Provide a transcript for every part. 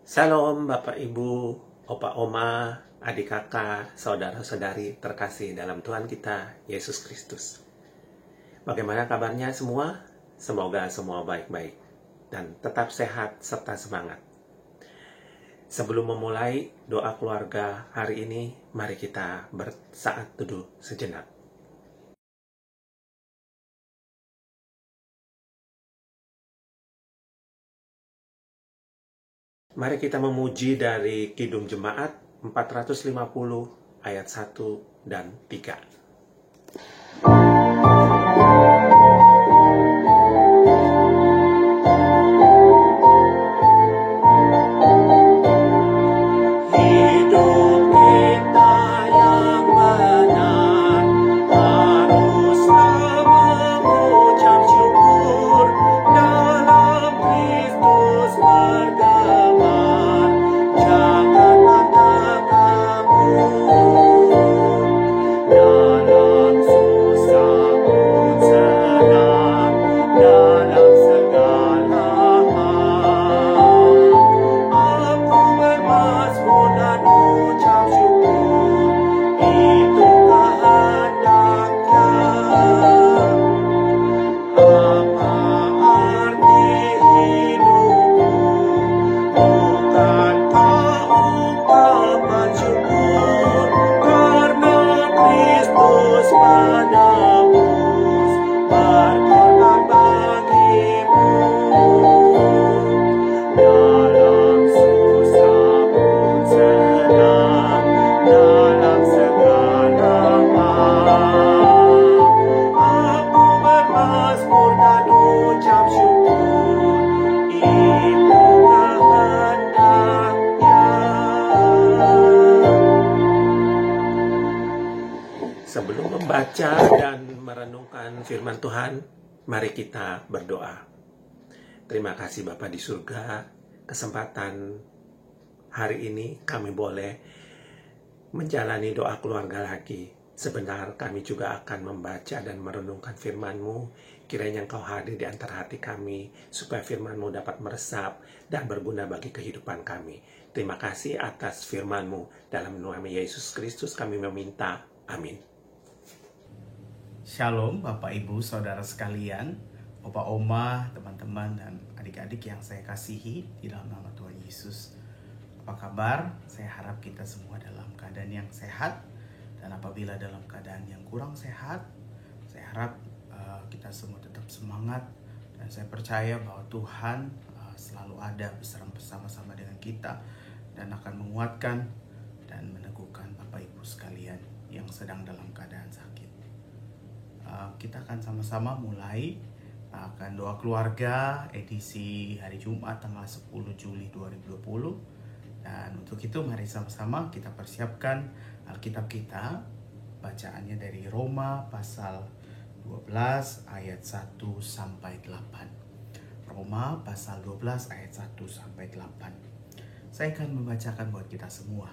Salam Bapak Ibu, Opa Oma, adik kakak, saudara-saudari terkasih dalam Tuhan kita, Yesus Kristus. Bagaimana kabarnya semua? Semoga semua baik-baik dan tetap sehat serta semangat. Sebelum memulai doa keluarga hari ini, mari kita bersaat teduh sejenak. Mari kita memuji dari Kidung Jemaat 450 ayat 1 dan 3. Sebelum membaca dan merenungkan firman Tuhan, mari kita berdoa. Terima kasih Bapa di surga, kesempatan hari ini kami boleh menjalani doa keluarga lagi. Sebentar kami juga akan membaca dan merenungkan firman-Mu. Kiranya Engkau hadir di antara hati kami, supaya firman-Mu dapat meresap dan berguna bagi kehidupan kami. Terima kasih atas firman-Mu. Dalam nama Yesus Kristus kami meminta. Amin. Shalom Bapak Ibu Saudara sekalian, Opa Oma, teman-teman dan adik-adik yang saya kasihi di dalam nama Tuhan Yesus. Apa kabar? Saya harap kita semua dalam keadaan yang sehat, dan apabila dalam keadaan yang kurang sehat, saya harap kita semua tetap semangat, dan saya percaya bahwa Tuhan selalu ada bersama-sama dengan kita dan akan menguatkan dan meneguhkan Bapak Ibu sekalian yang sedang dalam keadaan sakit. Kita akan sama-sama mulai akan doa keluarga edisi hari Jumat tanggal 10 Juli 2020. Dan untuk itu mari sama-sama kita persiapkan Alkitab kita. Bacaannya dari Roma pasal 12 ayat 1 sampai 8. Roma pasal 12 ayat 1 sampai 8. Saya akan membacakan buat kita semua.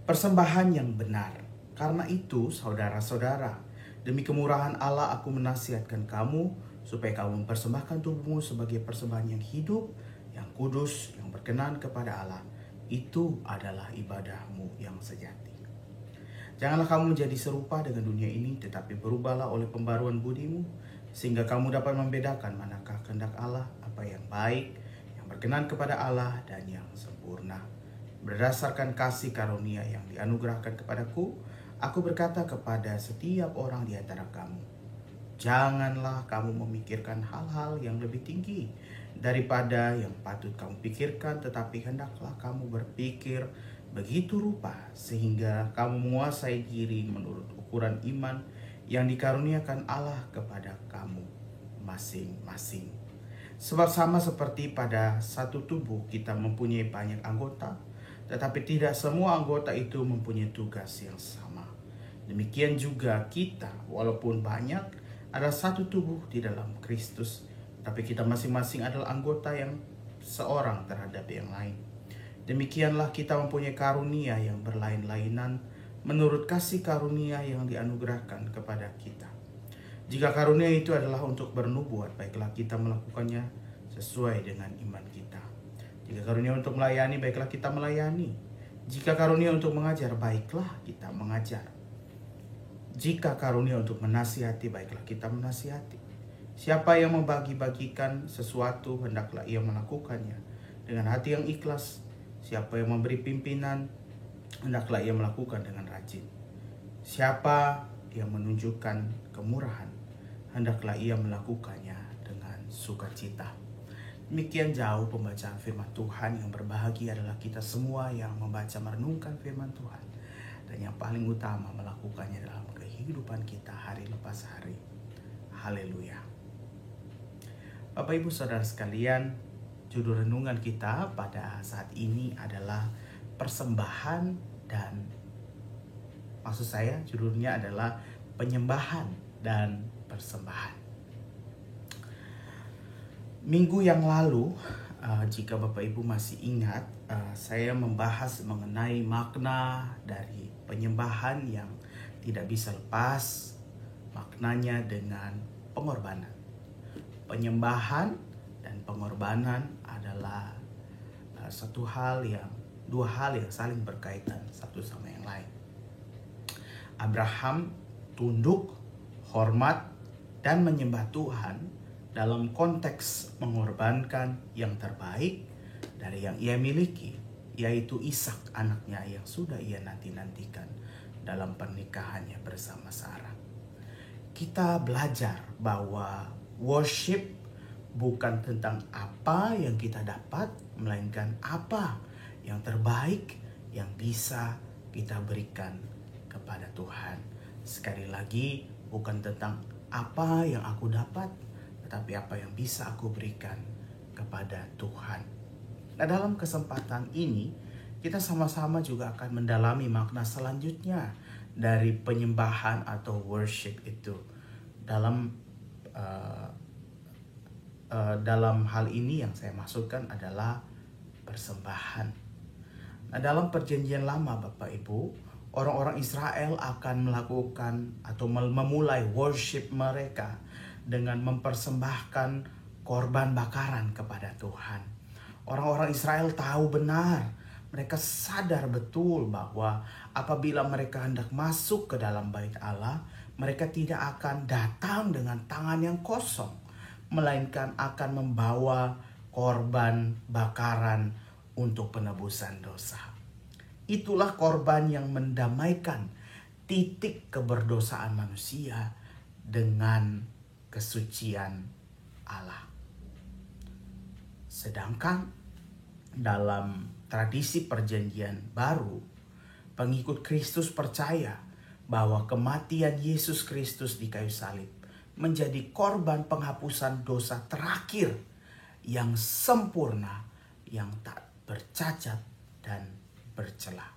Persembahan yang benar. Karena itu saudara-saudara, demi kemurahan Allah aku menasihatkan kamu supaya kamu mempersembahkan tubuhmu sebagai persembahan yang hidup, yang kudus, yang berkenan kepada Allah. Itu adalah ibadahmu yang sejati. Janganlah kamu menjadi serupa dengan dunia ini, tetapi berubahlah oleh pembaruan budimu, sehingga kamu dapat membedakan manakah kehendak Allah, apa yang baik, yang berkenan kepada Allah, dan yang sempurna. Berdasarkan kasih karunia yang dianugerahkan kepadaku, aku berkata kepada setiap orang di antara kamu, janganlah kamu memikirkan hal-hal yang lebih tinggi daripada yang patut kamu pikirkan, tetapi hendaklah kamu berpikir begitu rupa sehingga kamu menguasai diri menurut ukuran iman yang dikaruniakan Allah kepada kamu masing-masing. Sebab sama seperti pada satu tubuh kita mempunyai banyak anggota, tetapi tidak semua anggota itu mempunyai tugas yang sama. Demikian juga kita, walaupun banyak, ada satu tubuh di dalam Kristus, tapi kita masing-masing adalah anggota yang seorang terhadap yang lain. Demikianlah kita mempunyai karunia yang berlain-lainan menurut kasih karunia yang dianugerahkan kepada kita. Jika karunia itu adalah untuk bernubuat, baiklah kita melakukannya sesuai dengan iman kita. Jika karunia untuk melayani, baiklah kita melayani. Jika karunia untuk mengajar, baiklah kita mengajar. Jika karunia untuk menasihati, baiklah kita menasihati. Siapa yang membagi-bagikan sesuatu, hendaklah ia melakukannya dengan hati yang ikhlas. Siapa yang memberi pimpinan, hendaklah ia melakukan dengan rajin. Siapa yang menunjukkan kemurahan, hendaklah ia melakukannya dengan sukacita. Demikian jauh pembacaan firman Tuhan. Yang berbahagia adalah kita semua yang membaca merenungkan firman Tuhan, dan yang paling utama melakukannya dalam kehidupan kita hari lepas hari. Haleluya. Bapak Ibu Saudara sekalian, judul renungan kita pada saat ini adalah persembahan, dan maksud saya judulnya adalah penyembahan dan persembahan. Minggu yang lalu, jika Bapak Ibu masih ingat, saya membahas mengenai makna dari penyembahan yang tidak bisa lepas maknanya dengan pengorbanan. Penyembahan dan pengorbanan adalah dua hal yang saling berkaitan satu sama yang lain. Abraham tunduk, hormat, dan menyembah Tuhan dalam konteks mengorbankan yang terbaik dari yang ia miliki, yaitu Ishak, anaknya yang sudah ia nanti-nantikan dalam pernikahannya bersama Sarah. Kita belajar bahwa worship bukan tentang apa yang kita dapat, melainkan apa yang terbaik yang bisa kita berikan kepada Tuhan. Sekali lagi, bukan tentang apa yang aku dapat, tetapi apa yang bisa aku berikan kepada Tuhan. Nah, dalam kesempatan ini, kita sama-sama juga akan mendalami makna selanjutnya dari penyembahan atau worship itu. Dalam hal ini yang saya maksudkan adalah persembahan. Nah, dalam perjanjian lama Bapak Ibu, orang-orang Israel akan melakukan atau memulai worship mereka dengan mempersembahkan korban bakaran kepada Tuhan. Orang-orang Israel tahu benar, mereka sadar betul bahwa apabila mereka hendak masuk ke dalam bait Allah, mereka tidak akan datang dengan tangan yang kosong, melainkan akan membawa korban bakaran untuk penebusan dosa. Itulah korban yang mendamaikan titik keberdosaan manusia dengan kesucian Allah. Sedangkan dalam tradisi perjanjian baru, pengikut Kristus percaya bahwa kematian Yesus Kristus di kayu salib menjadi korban penghapusan dosa terakhir yang sempurna, yang tak bercacat dan bercela.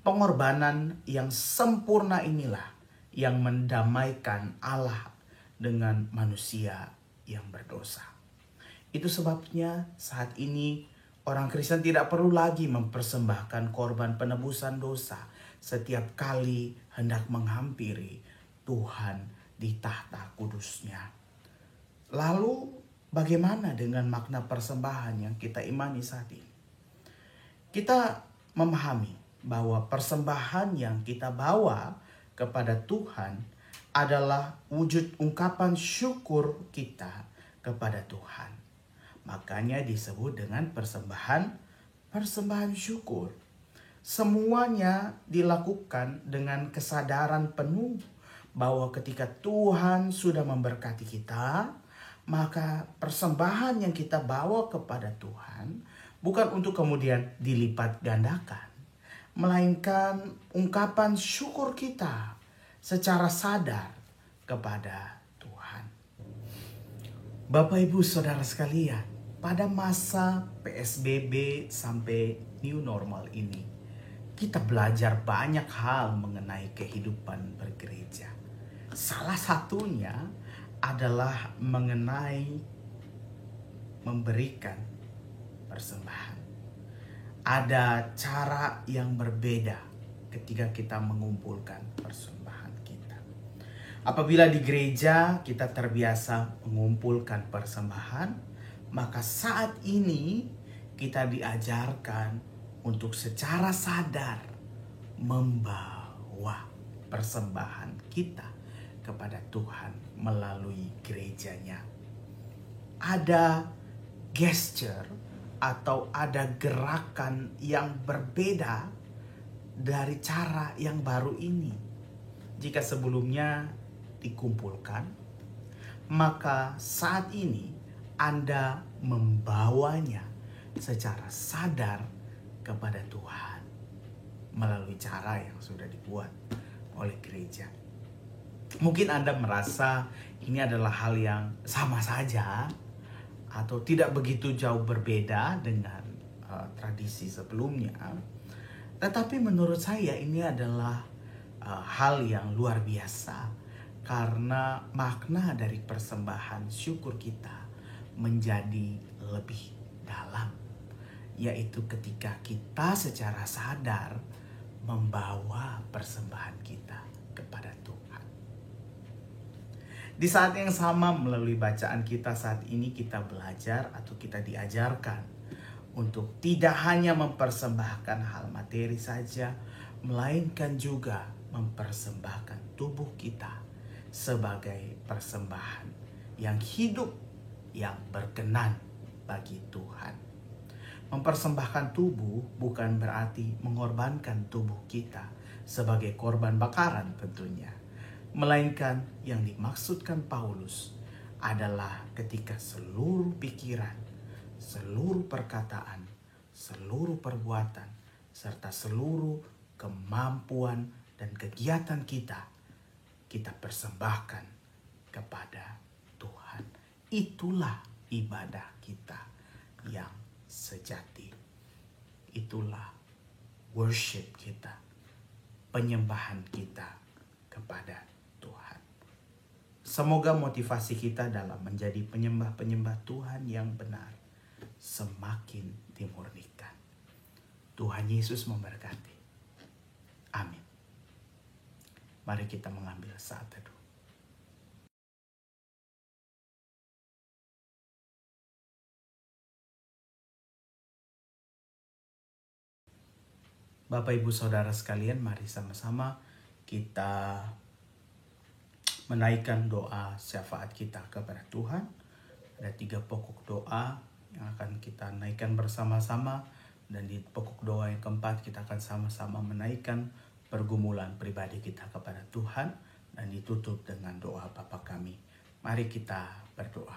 Pengorbanan yang sempurna inilah yang mendamaikan Allah dengan manusia yang berdosa. Itu sebabnya saat ini orang Kristen tidak perlu lagi mempersembahkan korban penebusan dosa setiap kali hendak menghampiri Tuhan di tahta kudusnya. Lalu bagaimana dengan makna persembahan yang kita imani saat ini? Kita memahami bahwa persembahan yang kita bawa kepada Tuhan adalah wujud ungkapan syukur kita kepada Tuhan. Makanya disebut dengan persembahan syukur. Semuanya dilakukan dengan kesadaran penuh bahwa ketika Tuhan sudah memberkati kita, maka persembahan yang kita bawa kepada Tuhan bukan untuk kemudian dilipat gandakan, melainkan ungkapan syukur kita secara sadar kepada Tuhan. Bapak Ibu Saudara sekalian, pada masa PSBB sampai new normal ini, kita belajar banyak hal mengenai kehidupan bergereja. Salah satunya adalah mengenai memberikan persembahan. Ada cara yang berbeda ketika kita mengumpulkan persembahan kita. Apabila di gereja kita terbiasa mengumpulkan persembahan, maka saat ini kita diajarkan untuk secara sadar membawa persembahan kita kepada Tuhan melalui gerejanya. Ada gesture atau ada gerakan yang berbeda dari cara yang baru ini. Jika sebelumnya dikumpulkan, maka saat ini Anda membawanya secara sadar kepada Tuhan melalui cara yang sudah dibuat oleh gereja. Mungkin Anda merasa ini adalah hal yang sama saja atau tidak begitu jauh berbeda dengan tradisi sebelumnya. Tetapi menurut saya ini adalah hal yang luar biasa, karena makna dari persembahan syukur kita menjadi lebih dalam, yaitu ketika kita secara sadar membawa persembahan kita kepada Tuhan. Di saat yang sama, melalui bacaan kita saat ini, kita belajar atau kita diajarkan untuk tidak hanya mempersembahkan hal materi saja, melainkan juga mempersembahkan tubuh kita sebagai persembahan yang hidup, yang berkenan bagi Tuhan. Mempersembahkan tubuh bukan berarti mengorbankan tubuh kita sebagai korban bakaran tentunya. Melainkan yang dimaksudkan Paulus adalah ketika seluruh pikiran, seluruh perkataan, seluruh perbuatan, serta seluruh kemampuan dan kegiatan kita persembahkan kepada Tuhan. Itulah ibadah kita yang sejati. Itulah worship kita, penyembahan kita kepada Tuhan. Semoga motivasi kita dalam menjadi penyembah-penyembah Tuhan yang benar semakin dimurnikan. Tuhan Yesus memberkati. Amin. Mari kita mengambil saat teduh. Bapak, Ibu, Saudara sekalian, mari sama-sama kita menaikkan doa syafaat kita kepada Tuhan. Ada 3 pokok doa yang akan kita naikkan bersama-sama. Dan di pokok doa yang keempat kita akan sama-sama menaikkan pergumulan pribadi kita kepada Tuhan. Dan ditutup dengan doa Bapa kami. Mari kita berdoa.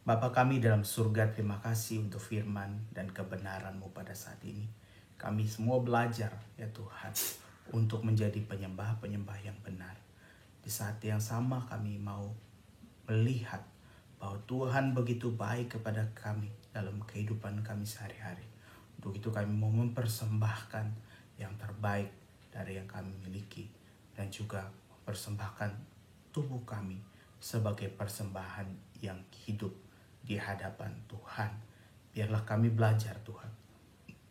Bapa kami dalam surga, terima kasih untuk firman dan kebenaran-Mu pada saat ini. Kami semua belajar ya Tuhan untuk menjadi penyembah-penyembah yang benar. Di saat yang sama kami mau melihat bahwa Tuhan begitu baik kepada kami dalam kehidupan kami sehari-hari. Untuk itu kami mau mempersembahkan yang terbaik dari yang kami miliki. Dan juga mempersembahkan tubuh kami sebagai persembahan yang hidup di hadapan Tuhan. Biarlah kami belajar Tuhan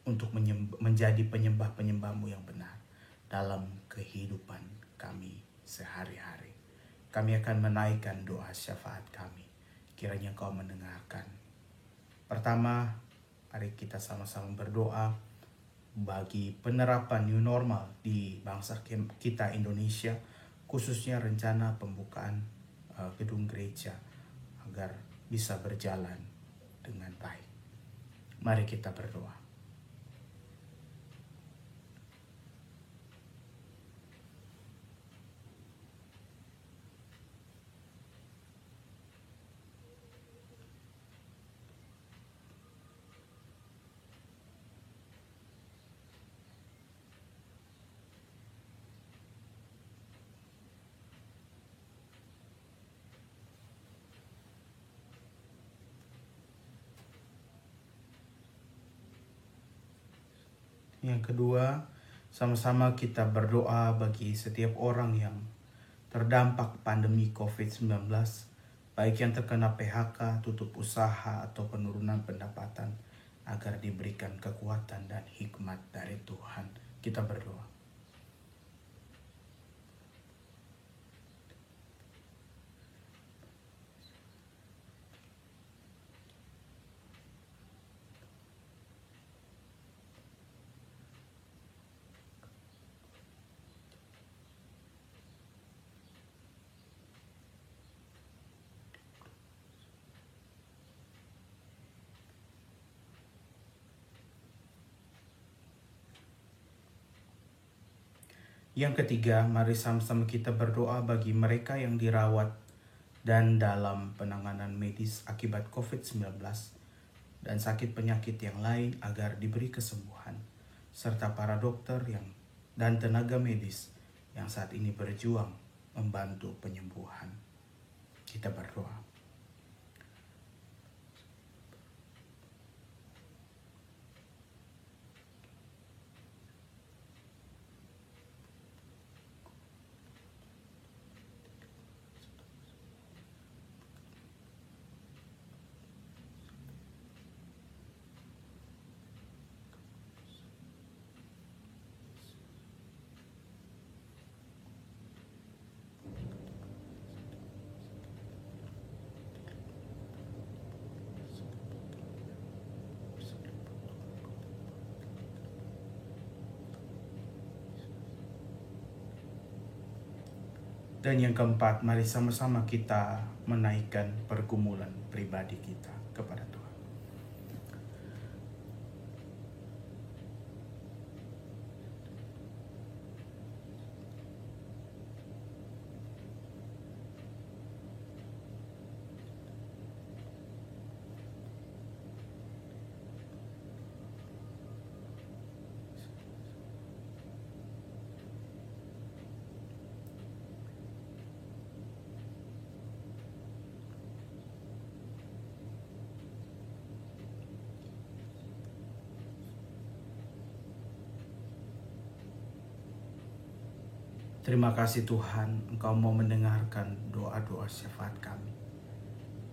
untuk menjadi penyembah-penyembah-Mu yang benar dalam kehidupan kami sehari-hari. Kami akan menaikkan doa syafaat kami. Kiranya Engkau mendengarkan. Pertama, mari kita sama-sama berdoa bagi penerapan new normal di bangsa kita Indonesia, khususnya rencana pembukaan gedung gereja agar bisa berjalan dengan baik. Mari kita berdoa. Yang kedua, sama-sama kita berdoa bagi setiap orang yang terdampak pandemi COVID-19, baik yang terkena PHK, tutup usaha, atau penurunan pendapatan, agar diberikan kekuatan dan hikmat dari Tuhan. Kita berdoa. Yang ketiga, mari sama-sama kita berdoa bagi mereka yang dirawat dan dalam penanganan medis akibat COVID-19 dan sakit penyakit yang lain agar diberi kesembuhan, serta para dokter dan tenaga medis yang saat ini berjuang membantu penyembuhan. Kita berdoa. Dan yang keempat, mari sama-sama kita menaikkan pergumulan pribadi kita kepada Tuhan. Terima kasih Tuhan, Engkau mau mendengarkan doa-doa syafaat kami.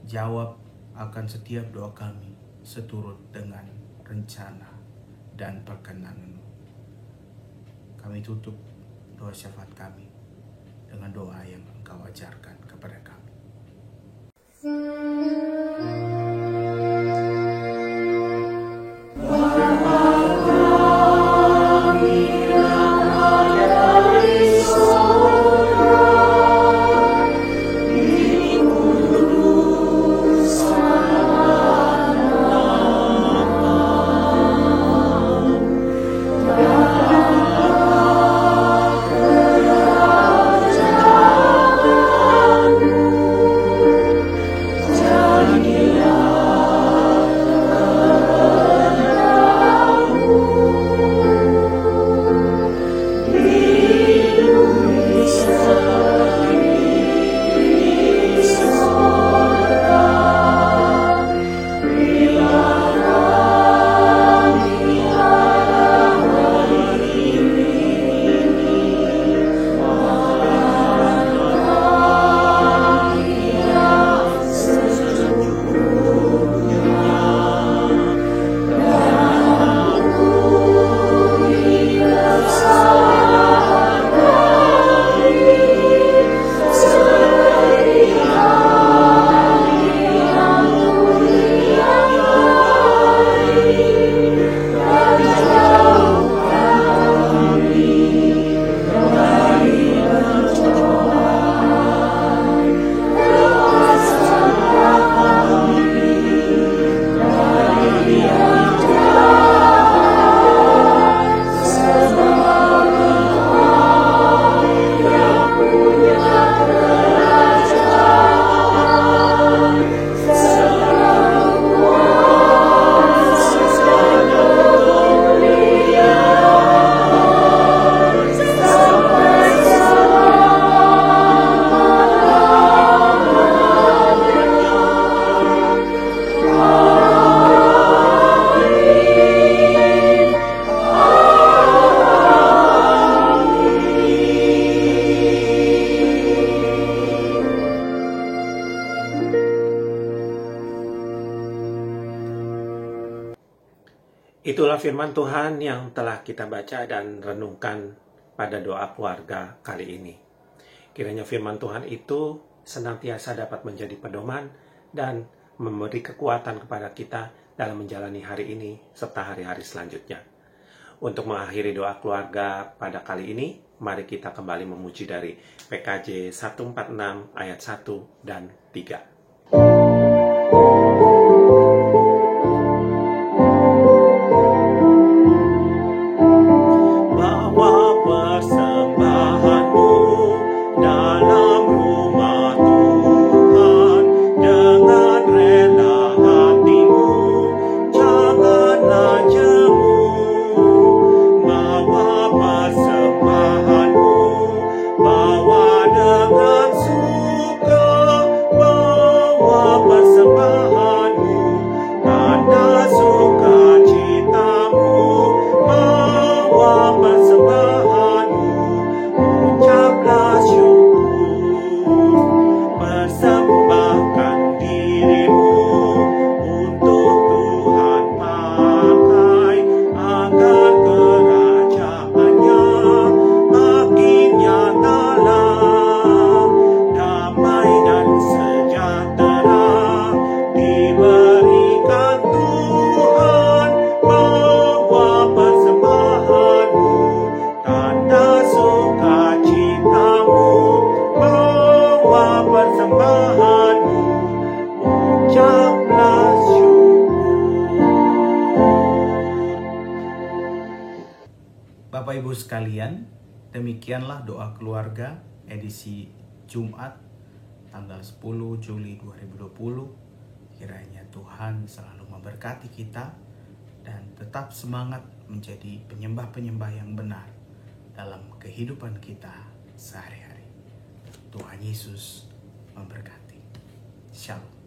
Jawab akan setiap doa kami seturut dengan rencana dan perkenan-Mu. Kami tutup doa syafaat kami dengan doa yang Engkau ajarkan kepada kami. Itulah firman Tuhan yang telah kita baca dan renungkan pada doa keluarga kali ini. Kiranya firman Tuhan itu senantiasa dapat menjadi pedoman dan memberi kekuatan kepada kita dalam menjalani hari ini serta hari-hari selanjutnya. Untuk mengakhiri doa keluarga pada kali ini, mari kita kembali memuji dari PKJ 146 ayat 1 dan 3. Bawa persembahan Demikianlah doa keluarga edisi Jumat tanggal 10 Juli 2020. Kiranya Tuhan selalu memberkati kita dan tetap semangat menjadi penyembah-penyembah yang benar dalam kehidupan kita sehari-hari. Tuhan Yesus memberkati. Shalom.